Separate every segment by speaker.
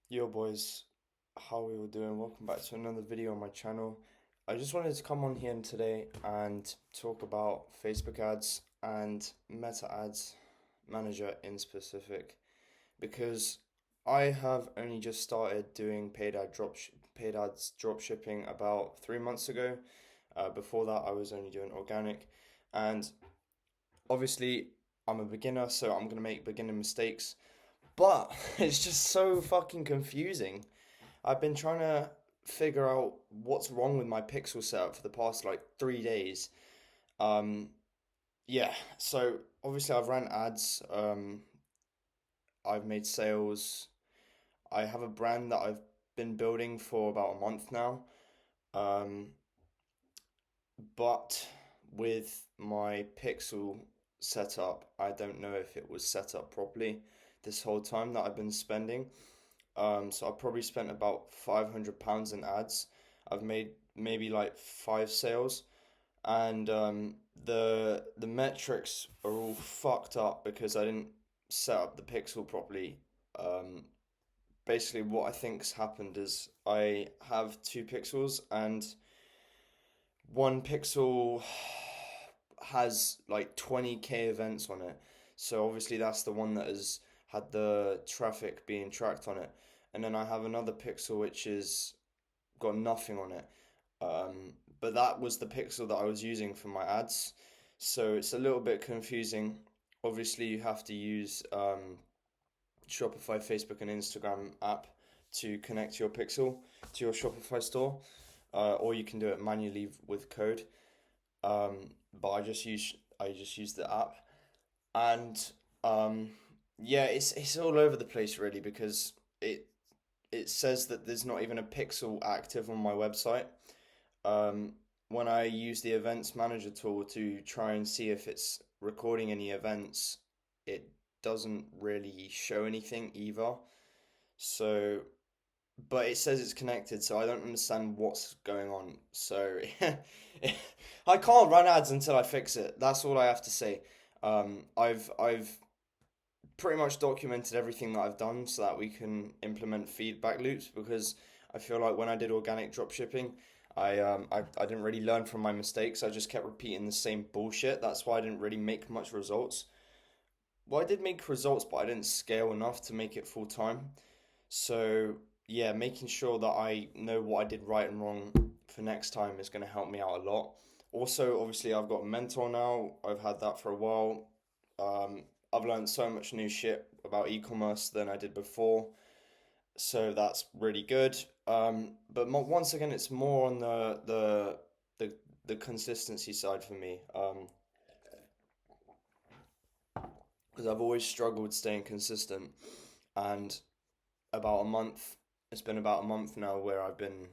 Speaker 1: Yo boys, how we all doing? Welcome back to another video on my channel. I just wanted to come on here today and talk about Facebook ads and Meta Ads Manager in specific because I have only just started doing paid ads drop shipping about 3 months ago. Before that, I was only doing organic, and obviously I'm a beginner, so I'm gonna make beginner mistakes. But it's just so fucking confusing. I've been trying to figure out what's wrong with my pixel setup for the past like 3 days. Um, yeah, so obviously I've ran ads, I've made sales. I have a brand that I've been building for about a month now. Um, but with my pixel setup, I don't know if it was set up properly this whole time that I've been spending. So I probably spent about £500 in ads. I've made maybe like five sales, and the metrics are all fucked up because I didn't set up the pixel properly. Um, Basically, what I think's happened is I have two pixels, and one pixel has like 20k events on it. So obviously that's the one that has had the traffic being tracked on it. And then I have another pixel which is got nothing on it. But that was the pixel that I was using for my ads. So it's a little bit confusing. Obviously you have to use Shopify, Facebook, and Instagram app to connect your pixel to your Shopify store, or you can do it manually with code. But I just use the app, and um, yeah, it's all over the place really because it says that there's not even a pixel active on my website. Um, when I use the events manager tool to try and see if it's recording any events, it doesn't really show anything either. So, but it says it's connected, so I don't understand what's going on. So, I can't run ads until I fix it. That's all I have to say. I've pretty much documented everything that I've done so that we can implement feedback loops because I feel like when I did organic dropshipping, I didn't really learn from my mistakes. I just kept repeating the same bullshit. That's why I didn't really make much results. Well, I did make results, but I didn't scale enough to make it full time. So yeah, making sure that I know what I did right and wrong for next time is going to help me out a lot. Also, obviously, I've got a mentor now. I've had that for a while. Um, I've learned so much new shit about e-commerce than I did before, so that's really good. But once again, it's more on the the consistency side for me. Because I've always struggled staying consistent, and about a month. It's been about a month now where I've been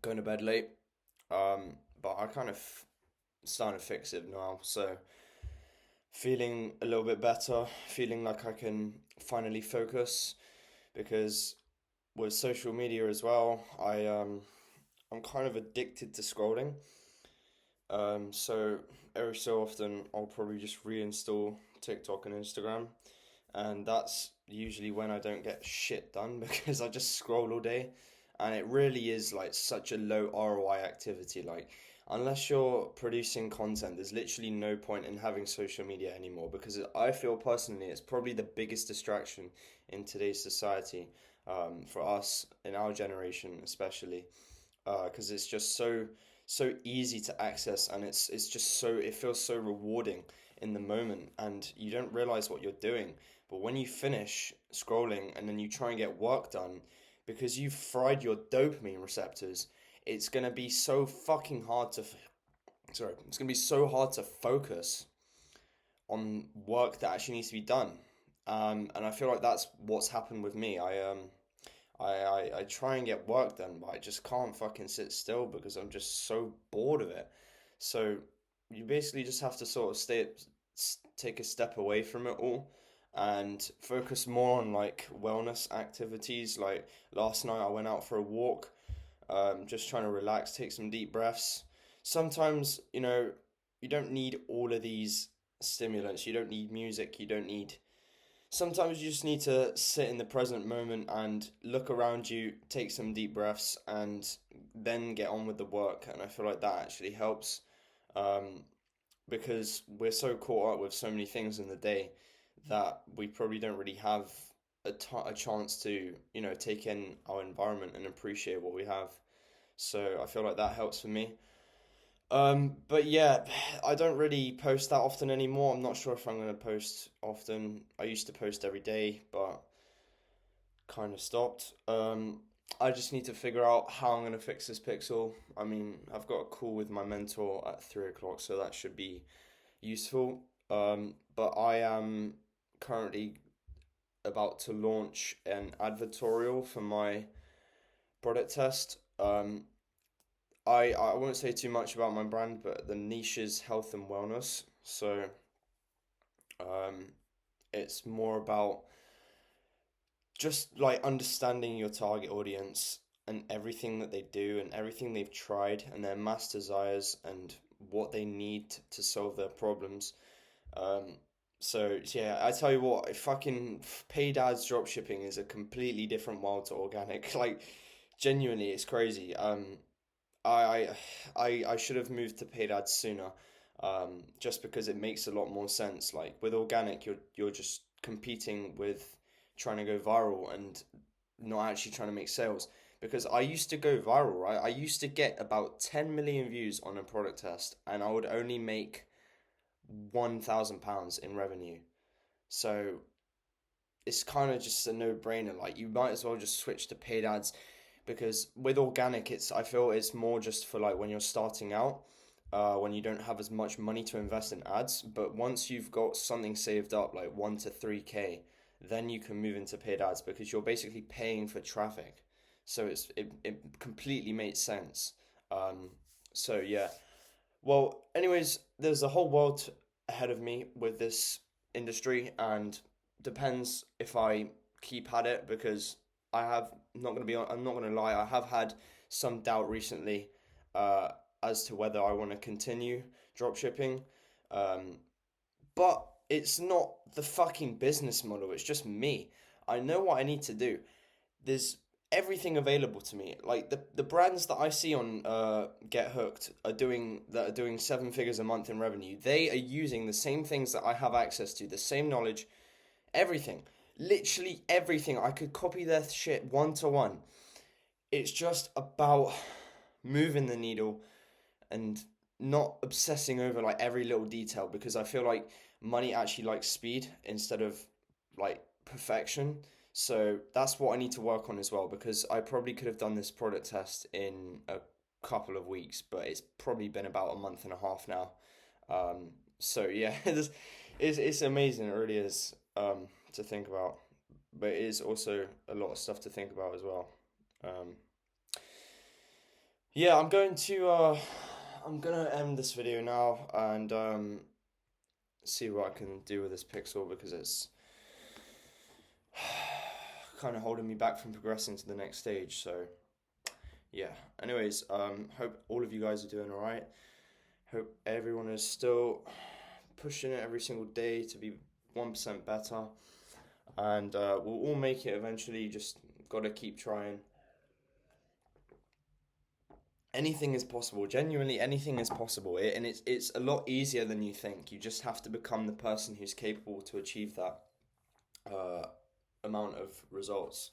Speaker 1: going to bed late. But I kind of starting to fix it now, so feeling a little bit better, feeling like I can finally focus because with social media as well, I'm kind of addicted to scrolling. So every so often I'll probably just reinstall TikTok and Instagram, and that's usually when I don't get shit done because I just scroll all day, and it really is like such a low ROI activity. Like, unless you're producing content, there's literally no point in having social media anymore because I feel personally it's probably the biggest distraction in today's society, for us in our generation especially, because it's just so easy to access, and it's just so it feels so rewarding in the moment, and you don't realize what you're doing. But when you finish scrolling and then you try and get work done, because you've fried your dopamine receptors, it's gonna be so fucking hard to sorry, it's gonna be so hard to focus on work that actually needs to be done. And I feel like that's what's happened with me. I try and get work done, but I just can't fucking sit still because I'm just so bored of it. So you basically just have to sort of take a step away from it all and focus more on like wellness activities. Like last night, I went out for a walk, just trying to relax, take some deep breaths. Sometimes, you don't need all of these stimulants. You don't need music. You don't need sometimes you just need to sit in the present moment and look around you, take some deep breaths, and then get on with the work. And I feel like that actually helps, um, because we're so caught up with so many things in the day that we probably don't really have a chance to, take in our environment and appreciate what we have. So I feel like that helps for me. But yeah, I don't really post that often anymore. I'm not sure if I'm gonna post often. I used to post every day, but kind of stopped. I just need to figure out how I'm gonna fix this Pixel. I mean, I've got a call with my mentor at 3 o'clock, so that should be useful. But I am currently about to launch an advertorial for my product test. I won't say too much about my brand, but the niche is health and wellness. So um, it's more about just like understanding your target audience and everything that they do and everything they've tried and their mass desires and what they need to solve their problems. Um, so yeah, I tell you what, fucking paid ads drop shipping is a completely different world to organic. Like genuinely, it's crazy. I I should have moved to paid ads sooner, just because it makes a lot more sense. Like with organic, you're just competing with trying to go viral and not actually trying to make sales. Because I used to go viral, right? I used to get about 10 million views on a product test, and I would only make £1,000 in revenue. So it's kind of just a no-brainer. Like you might as well just switch to paid ads because with organic, I feel it's more just for like when you're starting out, when you don't have as much money to invest in ads. But once you've got something saved up, like 1 to 3K, then you can move into paid ads because you're basically paying for traffic. So it completely makes sense. Um, so yeah. Well, anyways, there's a whole world ahead of me with this industry, and depends if I keep at it because I'm not gonna lie, I have had some doubt recently, uh, as to whether I want to continue drop shipping. Um, but it's not the fucking business model, it's just me. I know what I need to do. There's everything available to me. Like the brands that I see on Get Hooked are doing 7 figures a month in revenue. They are using the same things that I have access to, the same knowledge, everything. Literally everything. I could copy their shit 1 to 1. It's just about moving the needle and not obsessing over like every little detail because I feel like money actually likes speed instead of like perfection. So that's what I need to work on as well because I probably could have done this product test in a couple of weeks, but it's probably been about a month and a half now. So yeah, it's amazing. It really is, to think about, but it is also a lot of stuff to think about as well. Um, yeah, I'm gonna end this video now and see what I can do with this pixel because it's kind of holding me back from progressing to the next stage. So yeah. Anyways, hope all of you guys are doing all right. Hope everyone is still pushing it every single day to be 1% better, and we'll all make it eventually. Just gotta keep trying. Anything is possible. Genuinely, anything is possible. And it's a lot easier than you think. You just have to become the person who's capable to achieve that uh, amount of results.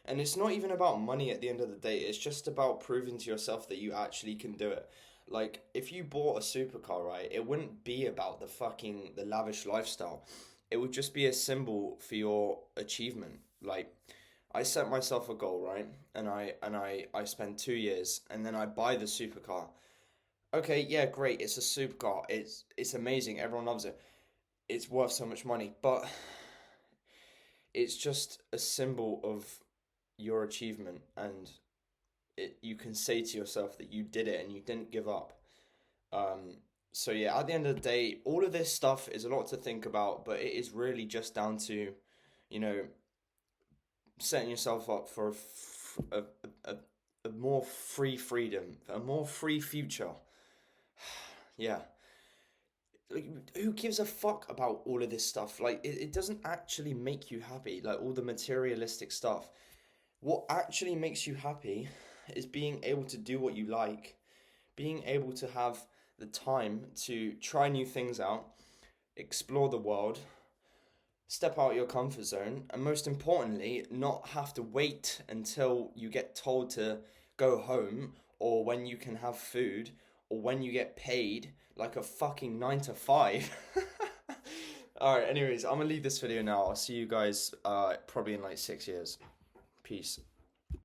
Speaker 1: And it's not even about money at the end of the day. It's just about proving to yourself that you actually can do it. Like if you bought a supercar, right, it wouldn't be about the lavish lifestyle. It would just be a symbol for your achievement. Like I set myself a goal, right? And I spend 2 years and then I buy the supercar. Okay, yeah, great. It's a supercar. It's amazing. Everyone loves it. It's worth so much money, but it's just a symbol of your achievement and you can say to yourself that you did it and you didn't give up. Um, so yeah, at the end of the day, all of this stuff is a lot to think about, but it is really just down to, you know, setting yourself up for a, a, a more free freedom, a more free future. Yeah, Like, who gives a fuck about all of this stuff? Like, it doesn't actually make you happy, like all the materialistic stuff. What actually makes you happy is being able to do what you like, being able to have the time to try new things out, explore the world, step out of your comfort zone, and most importantly, not have to wait until you get told to go home, or when you can have food, or when you get paid like a fucking 9 to 5. Alright, anyways, I'm gonna leave this video now. I'll see you guys probably in like 6 years. Peace.